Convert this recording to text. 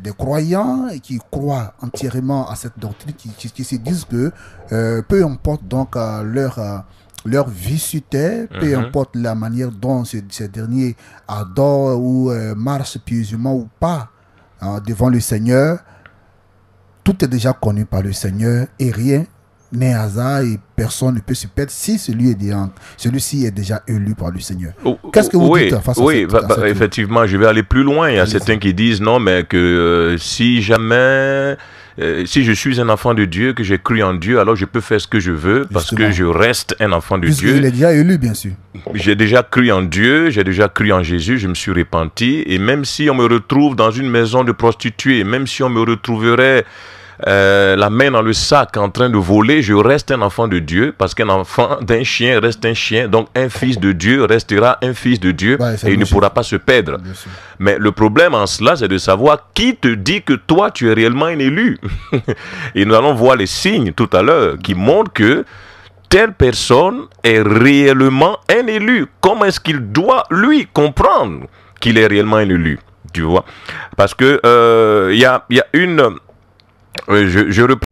des croyants qui croient entièrement à cette doctrine, qui se disent que peu importe donc leur vie sur terre, peu importe la manière dont ces derniers adorent ou marchent pieusement ou pas devant le Seigneur, tout est déjà connu par le Seigneur et rien n'est hasard et personne ne peut se perdre si celui-ci est déjà élu par le Seigneur. Qu'est-ce que vous dites face à cette effectivement, je vais aller plus loin. Il y a certains qui disent non, mais que si jamais... si je suis un enfant de Dieu, que j'ai cru en Dieu, alors je peux faire ce que je veux parce que je reste un enfant de Dieu. Il est déjà élu, bien sûr. J'ai déjà cru en Dieu, j'ai déjà cru en Jésus, je me suis repenti. Et même si on me retrouve dans une maison de prostituées, même si on me retrouverait la main dans le sac en train de voler, je reste un enfant de Dieu parce qu'un enfant d'un chien reste un chien. Donc un fils de Dieu restera un fils de Dieu et il ne pourra pas se perdre. Mais le problème en cela, c'est de savoir qui te dit que toi, tu es réellement un élu. Et nous allons voir les signes tout à l'heure qui montrent que telle personne est réellement un élu. Comment est-ce qu'il doit, lui, comprendre qu'il est réellement un élu? Tu vois? Parce que il y a une... je reprends